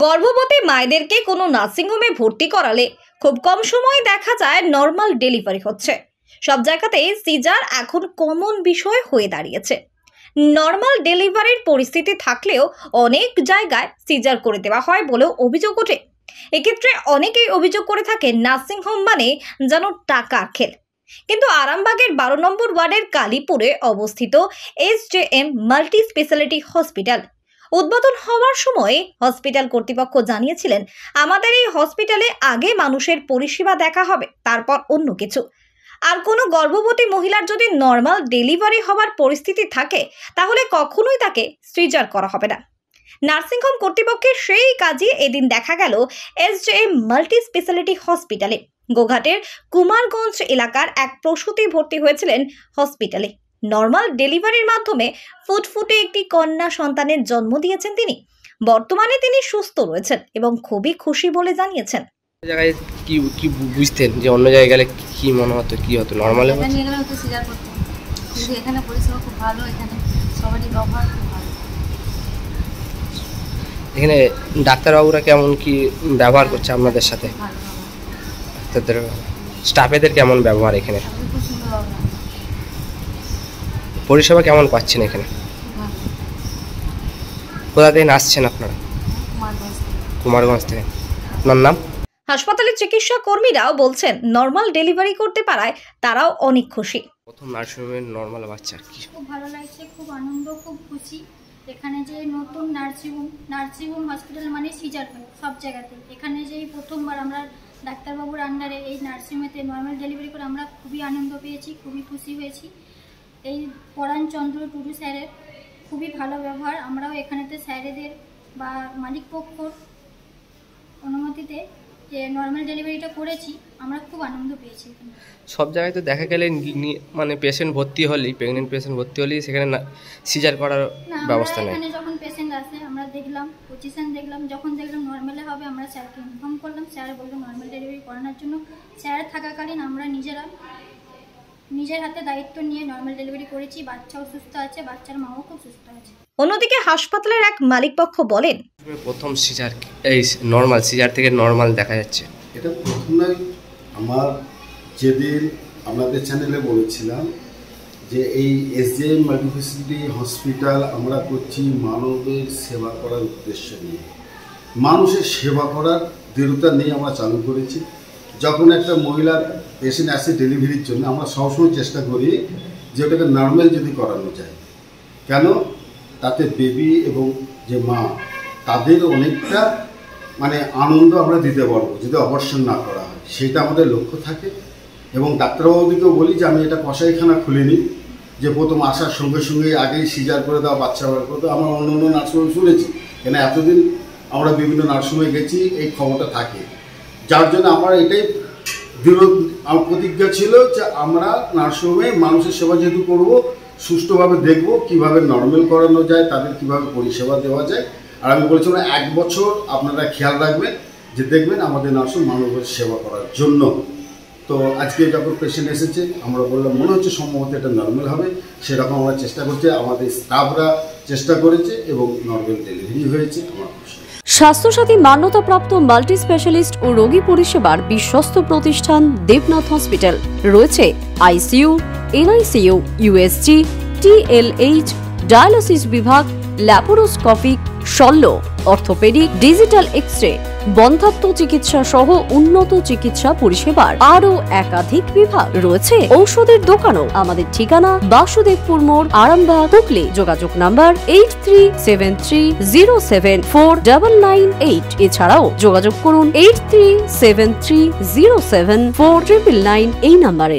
গর্ভবতী মায়েদেরকে কোনো নার্সিংহোমে ভর্তি করালে খুব কম সময়ে দেখা যায় নর্মাল ডেলিভারি হচ্ছে। সব জায়গাতেই সিজার এখন কমন বিষয় হয়ে দাঁড়িয়েছে। নর্মাল ডেলিভারির পরিস্থিতি থাকলেও অনেক জায়গায় সিজার করে দেওয়া হয় বলেও অভিযোগ ওঠে। এক্ষেত্রে অনেকেই অভিযোগ করে থাকে নার্সিংহোম মানে যেন টাকার খেল। কিন্তু আরামবাগের 12 নম্বর ওয়ার্ডের কালীপুরে অবস্থিত SJM মাল্টি স্পেশালিটি হসপিটাল উদ্বোধন হওয়ার সময় হসপিটাল কর্তৃপক্ষ জানিয়েছিলেন, আমাদের এই হসপিটালে আগে মানুষের পরিষেবা দেখা হবে, তারপর অন্য কিছু। আর কোনো গর্ভবতী মহিলার যদি নর্মাল ডেলিভারি হওয়ার পরিস্থিতি থাকে তাহলে কখনোই তাকে সিজার করা হবে না। নার্সিংহোম কর্তৃপক্ষের সেই কাজই এদিন দেখা গেল SJM মাল্টি স্পেশালিটি হসপিটালে। গোঘাটের কুমারগঞ্জ এলাকার এক প্রসূতি ভর্তি হয়েছিলেন হসপিটালে। নর্মাল ডেলিভারির মাধ্যমে ফুটফুটে একটি কন্যা সন্তানের জন্ম দিয়েছেন তিনি। বর্তমানে তিনি সুস্থ রয়েছেন এবং খুবই খুশি বলে জানিয়েছেন। জায়গায় কি কি বুঝতেন যে অন্য জায়গায় গেলে কি মনে হতো, কি হতো? নরমাল এখানে গেলে হয়তো সিজার করতাম, কিন্তু এখানে পরিষেবা খুব ভালো, এখানে সবারই ব্যবহার খুব ভালো। এখানে ডাক্তারবাবুরা কেমন কি ব্যবহার করছে আপনাদের সাথে? ভালো ডাক্তারদের স্টাফেদের কেমন ব্যবহার? এখানে খুব সুন্দর ব্যবহার, পরিষেবা কেমন পাচ্ছেন এখানে? ভালো। কোথা থেকে আসছেন আপনারা? কুমারগঞ্জ থেকে। আপনার নাম? হাসপাতালের চিকিৎসা কর্মীরাও বলছেন নর্মাল ডেলিভারি করতে পারায় তারাও অনেক খুশি। প্রথম নার্সিংহোমের নর্মাল বাচ্চা কি খুব ভালো লাগছে, খুব আনন্দ, খুব খুশি। এখানে যে নতুন নার্সিংহোম হসপিটাল মানে সিজার হয় সব জায়গাতে, এখানে যে প্রথমবার আমরা ডাক্তারবাবুর আন্ডারে এই নার্সিংহোমেতে নর্মাল ডেলিভারি করে আমরা খুবই আনন্দ পেয়েছি, খুবই খুশি হয়েছি। এই পরাণ চন্দ্র টুডু স্যারের খুবই ভালো ব্যবহার। আমরাও এখানেতে স্যারেদের বা মালিক পক্ষর অনুমতিতে যে নর্মাল ডেলিভারিটা করেছি, আমরা খুব আনন্দ পেয়েছি। সব জায়গায় তো দেখা গেলে মানে পেশেন্ট ভর্তি হলেই, প্রেগনেন্ট পেশেন্ট ভর্তি হলেই সেখানে সিজার করার ব্যবস্থা নেই। এখানে যখন পেশেন্ট আসে আমরা দেখলাম, পজিশন দেখলাম, যখন দেখলাম নর্মালে হবে আমরা স্যারকে ইনফর্ম করলাম। স্যার বললো নর্মাল ডেলিভারি করানোর জন্য। স্যার থাকাকালীন আমরা নিজের হাতে দায়িত্ব নিয়ে নর্মাল ডেলিভারি করেছি। বাচ্চাও সুস্থ আছে, বাচ্চার মাও খুব সুস্থ আছে। অন্যদিকে হাসপাতালের এক মালিক পক্ষ বলেন, প্রথম সিজার এই নর্মাল সিজার থেকে নর্মাল দেখা যাচ্ছে। এটা প্রথম নয়, আমার যেদিন আপনাদের চ্যানেলে বলেছিলাম যে এই SJM মাল্টি স্পেশালিটি হসপিটাল আমরা করছি মানবের সেবা করার উদ্দেশ্য নিয়ে, মানুষের সেবা করার দৃঢ়তা নিয়ে আমরা চালু করেছি। যখন একটা মহিলার পেশেন্ট আসে ডেলিভারির জন্য, আমরা সবসময় চেষ্টা করি যে ওটাকে নর্মাল যদি করানো যায়, কেন তাতে বেবি এবং যে মা তাদের অনেকটা মানে আনন্দ আমরা দিতে পারবো যদি অপারেশন না করা হয়, সেটা আমাদের লক্ষ্য থাকে। এবং ডাক্তারবাবুদেরকেও বলি যে আমি এটা কসাইখানা খুলিনি যে প্রথম আসার সঙ্গে সঙ্গে আগেই সিজার করে দেওয়া, বাচ্চা বার করে দেওয়া। আমরা অন্য অন্য নার্সিংহোমে শুনেছি, কেন এতদিন আমরা বিভিন্ন নার্সিংহোমে গেছি, এই ক্ষমতা থাকে। যার জন্য আমার এটাই দৃঢ় প্রতিজ্ঞা ছিল যে আমরা নার্সিংহোমে মানুষের সেবা যেহেতু করবো, সুষ্ঠুভাবে দেখব কিভাবে নর্মাল করানো যায়, তাদের কিভাবে পরিষেবা দেওয়া যায়। আর আমি বলেছিলাম 1 বছর আপনারা খেয়াল রাখবেন যে দেখবেন আমাদের নার্সিং মানবের সেবা করার জন্য। তো আজকে যখন পেশেন্ট এসেছে আমরা বললাম মনে হচ্ছে সম্ভবত এটা নর্মাল হবে, সেরকম আমরা চেষ্টা করছি, আমাদের স্টাফরা চেষ্টা করেছে এবং নর্মাল ডেলিভারি হয়েছে। আমার খুশি। স্বাস্থ্যসাথী মান্যতাপ্রাপ্ত মাল্টি স্পেশালিস্ট ও রোগী পরিষেবার বিশ্বস্ত প্রতিষ্ঠান দেবনাথ হসপিটাল। রয়েছে ICU, NICU, USG, TLH, dialysis বিভাগ, ল্যাপারোস্কোপিক, শল্য, অর্থোপেডিক, ডিজিটাল এক্স-রে, বন্ধ্যাত্ব চিকিৎসা সহ উন্নত চিকিৎসা পরিষেবার আরও একাধিক বিভাগ রয়েছে। ঔষধের দোকানও। আমাদের ঠিকানা বাসুদেবপুর মোড়, আরামবাগ, হুগলি। যোগাযোগ নাম্বার 8373074998। এছাড়াও যোগাযোগ করুন 8373074999 এই নাম্বারে।